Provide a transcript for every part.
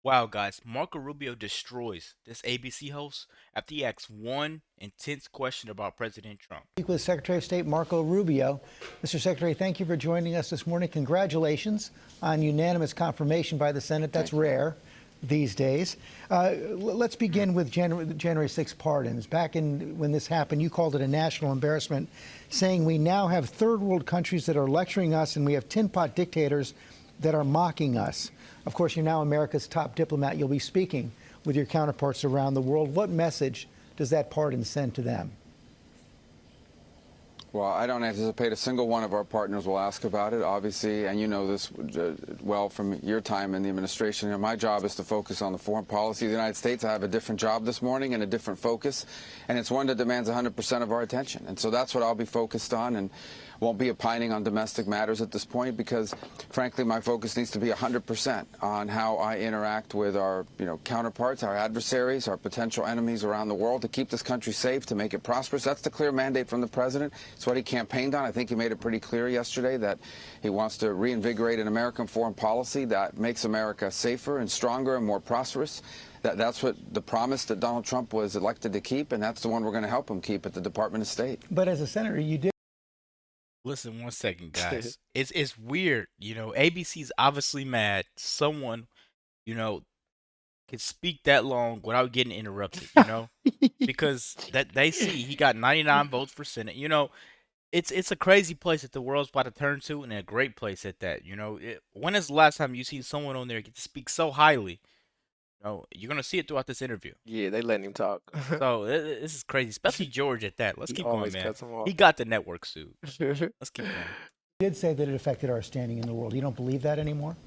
Wow, guys, Marco Rubio destroys this ABC host after he asks one intense question about President Trump. Speak with Secretary of State Marco Rubio. Mr. Secretary, thank you for joining us this morning. Congratulations on unanimous confirmation by the Senate. That's Thank you. rare these days. Let's begin with January 6 pardons. Back in when this happened, you called it a national embarrassment, saying we now have third world countries that are lecturing us and we have tin pot dictators that are mocking us. Of course, you're now America's top diplomat. You'll be speaking with your counterparts around the world. What message does that pardon send to them? Well, I don't anticipate a single one of our partners will ask about it, obviously, and you know this well from your time in the administration. You know, my job is to focus on the foreign policy of the United States. I have a different job this morning and a different focus, and it's one that demands 100% of our attention. And so that's what I'll be focused on, and won't be opining on domestic matters at this point because, frankly, my focus needs to be 100% on how I interact with our counterparts, our adversaries, our potential enemies around the world to keep this country safe, to make it prosperous. That's the clear mandate from the president. It's what he campaigned on. I think he made it pretty clear yesterday that he wants to reinvigorate an American foreign policy that makes America safer and stronger and more prosperous. That's what the promise that Donald Trump was elected to keep, and that's the one we're going to help him keep at the Department of State. But as a senator, you did. Listen one second, guys. It's weird, ABC's obviously mad. Someone, you know, can speak that long without getting interrupted, because that they see he got 99 votes for Senate. It's a crazy place that the world's about to turn to, and a great place at that. When is the last time you see someone on there get to speak so highly? You're gonna see it throughout this interview. Yeah, they letting him talk. So this is crazy, especially George at that. Let's He keep going, always man. cuts him He off. got the network suit. Let's keep going. Did say that it affected our standing in the world. You don't believe that anymore?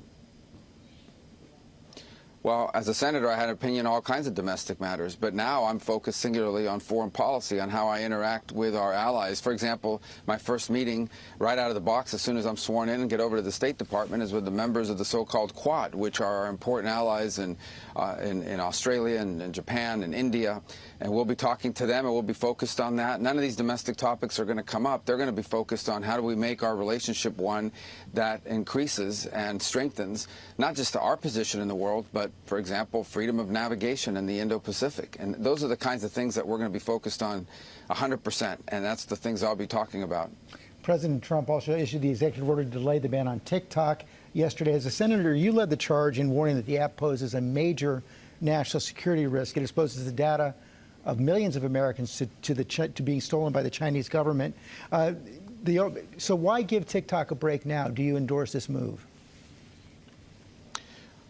Well, as a senator, I had an opinion on all kinds of domestic matters, but now I'm focused singularly on foreign policy, on how I interact with our allies. For example, my first meeting right out of the box as soon as I'm sworn in and get over to the State Department is with the members of the so-called Quad, which are our important allies in Australia and Japan and India. And we'll be talking to them, and we'll be focused on that. None of these domestic topics are going to come up. They're going to be focused on how do we make our relationship one that increases and strengthens not just our position in the world, but, for example, freedom of navigation in the Indo-Pacific. And those are the kinds of things that we're going to be focused on 100%, and that's the things I'll be talking about. President Trump also issued the executive order to delay the ban on TikTok yesterday. As a senator, you led the charge in warning that the app poses a major national security risk. It exposes the data of millions of Americans to being stolen by the Chinese government. So why give TikTok a break now? Do you endorse this move?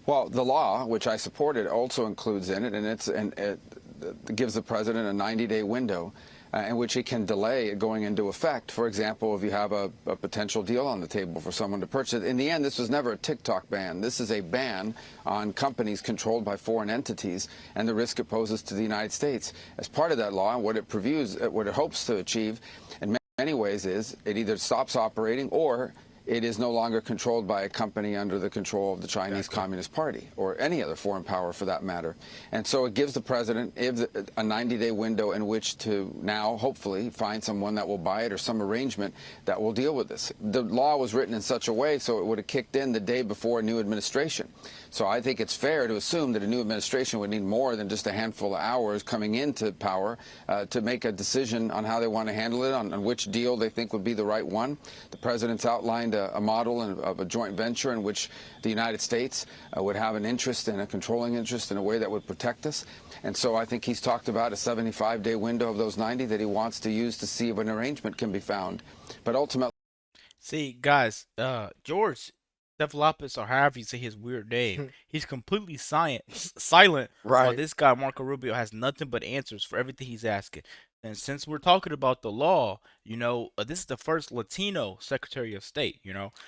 Well, the law, which I supported, also includes in it, and it gives the president a 90-day window in which he can delay it going into effect. For example, if you have a potential deal on the table for someone to purchase. In the end, this was never a TikTok ban. This is a ban on companies controlled by foreign entities and the risk it poses to the United States. As part of that law, and what it hopes to achieve in many ways is it either stops operating or it is no longer controlled by a company under the control of the Chinese Communist Party or any other foreign power for that matter. And so it gives the president a 90-day window in which to now hopefully find someone that will buy it or some arrangement that will deal with this. The law was written in such a way so it would have kicked in the day before a new administration. So I think it's fair to assume that a new administration would need more than just a handful of hours coming into power to make a decision on how they want to handle it, on which deal they think would be the right one. The president's outlined a model of a joint venture in which the United States would have an interest and a controlling interest in a way that would protect us. And so I think he's talked about a 75-day window of those 90 that he wants to use to see if an arrangement can be found. But ultimately, See, guys, George Stephanopoulos, or however you say his weird name, he's completely silent while Right. this guy, Marco Rubio, has nothing but answers for everything he's asking. And since we're talking about the law, this is the first Latino Secretary of State,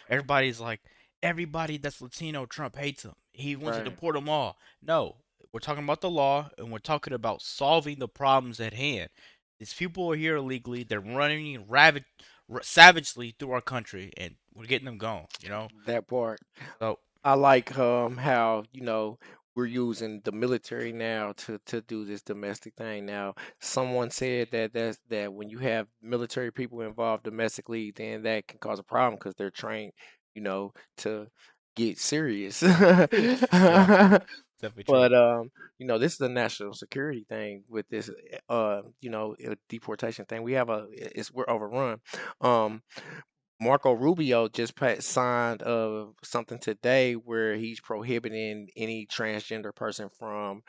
Everybody's like, everybody that's Latino, Trump hates him. He wants to Right. deport them all. No, we're talking about the law, and we're talking about solving the problems at hand. These people are here illegally. They're running savagely through our country, and we're getting them gone. That part. So I like how, we're using the military now to do this domestic thing. Now, someone said that when you have military people involved domestically, then that can cause a problem because they're trained, to get serious. yeah, definitely true. But this is a national security thing with this deportation thing. We're overrun. Um, Marco Rubio just signed something today where he's prohibiting any transgender person from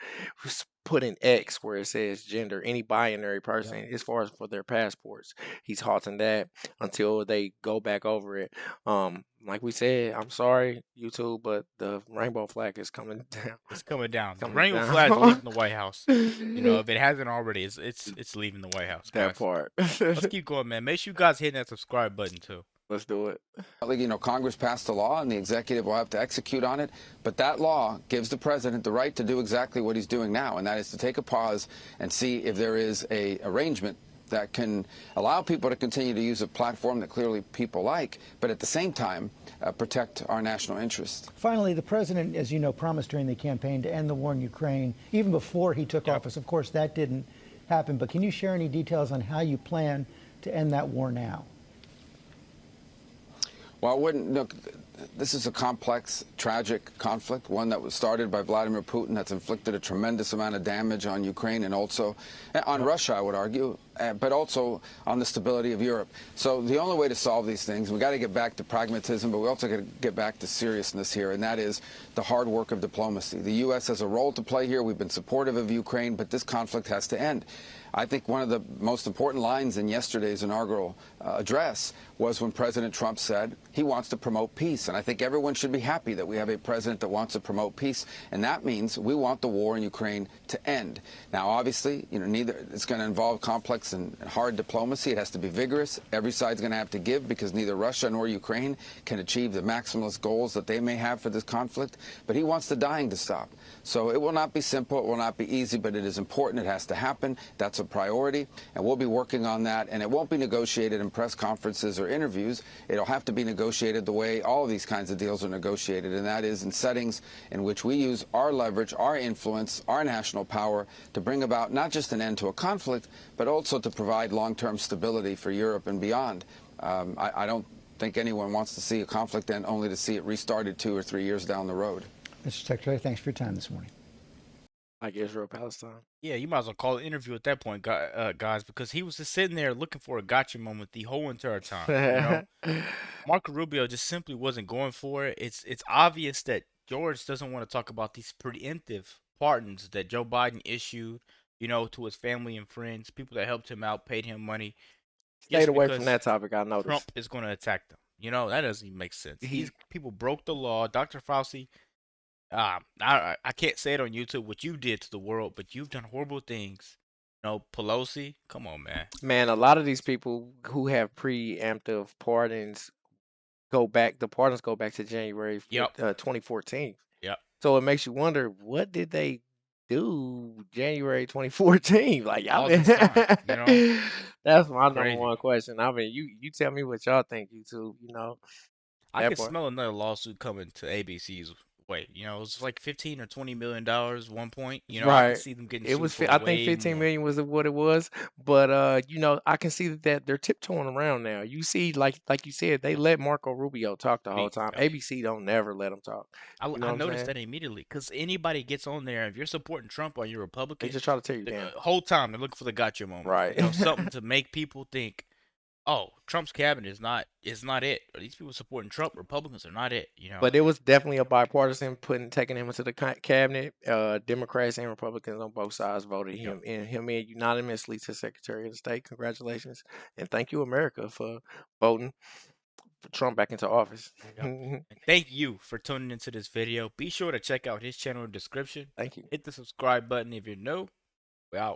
putting X where it says gender, any binary Yep. person, as far as for their passports. He's halting that until they go back over it. Like we said, I'm sorry, YouTube, but the rainbow flag is coming down. It's coming down. The Coming rainbow flag's down. leaving the White House. If it hasn't already, it's leaving the White House, That guys. part. Let's keep going, man. Make sure you guys hit that subscribe button too. Let's do it. Congress passed a law and the executive will have to execute on it. But that law gives the president the right to do exactly what he's doing now, and that is to take a pause and see if there is a arrangement that can allow people to continue to use a platform that clearly people like, but at the same time protect our national interests. Finally, the president, as you know, promised during the campaign to end the war in Ukraine, even before he took office. Of course, that didn't happen. But can you share any details on how you plan to end that war now? Well, look, this is a complex, tragic conflict, one that was started by Vladimir Putin that's inflicted a tremendous amount of damage on Ukraine and also on Russia, I would argue, but also on the stability of Europe. So the only way to solve these things, we got to get back to pragmatism, but we also got to get back to seriousness here, and that is the hard work of diplomacy. The U.S. has a role to play here. We've been supportive of Ukraine, but this conflict has to end. I think one of the most important lines in yesterday's inaugural address was when President Trump said he wants to promote peace. And I think everyone should be happy that we have a president that wants to promote peace. And that means we want the war in Ukraine to end. Now, obviously, it's going to involve complex and hard diplomacy. It has to be vigorous. Every side's going to have to give because neither Russia nor Ukraine can achieve the maximalist goals that they may have for this conflict. But he wants the dying to stop. So it will not be simple. It will not be easy, but it is important. It has to happen. That's a priority, and we'll be working on that. And it won't be negotiated in press conferences or interviews. It'll have to be negotiated the way all of these kinds of deals are negotiated, and that is in settings in which we use our leverage, our influence, our national power to bring about not just an end to a conflict, but also to provide long-term stability for Europe and beyond. I don't think anyone wants to see a conflict end only to see it restarted 2 or 3 years down the road. Mr. Secretary, thanks for your time this morning. Like Israel-Palestine. Yeah, you might as well call it an interview at that point, guys, because he was just sitting there looking for a gotcha moment the whole entire time. Marco Rubio just simply wasn't going for it. It's obvious that George doesn't want to talk about these preemptive pardons that Joe Biden issued, to his family and friends, people that helped him out, paid him money, Stayed just away from because that topic, I noticed. Trump is going to attack them. That doesn't even make sense. He- These people broke the law. Dr. Fauci, I can't say it on YouTube what you did to the world, but you've done horrible things. Pelosi, come on, man. Man, a lot of these people who have preemptive pardons the pardons go back to January Yep. 2014. Yep. So it makes you wonder, what did they do January 2014? Like, All this time, that's my number Crazy. one question. I mean, you tell me what y'all think, YouTube. I that could part. smell another lawsuit coming to ABC's way. It's like $15 or $20 million 1 point. I Right. can see them getting It sued was, for I think way 15 more. million was what it was, but I can see that they're tiptoeing around now. You see, like you said, they let Marco Rubio talk the whole time. Yep. ABC don't never let him talk. I what I'm noticed saying? that immediately because anybody gets on there, if you're supporting Trump or you're They Republican, just try to tear you the down. whole time they're looking for the gotcha moment. Right. Something to make people think, oh, Trump's cabinet is not it. Or these people supporting Trump, Republicans are not it. But it was definitely a bipartisan taking him into the cabinet. Democrats and Republicans on both sides voted him in unanimously to Secretary of State. Congratulations, and thank you, America, for voting for Trump back into office. And thank you for tuning into this video. Be sure to check out his channel in the description. Thank you. Hit the subscribe button if you're new.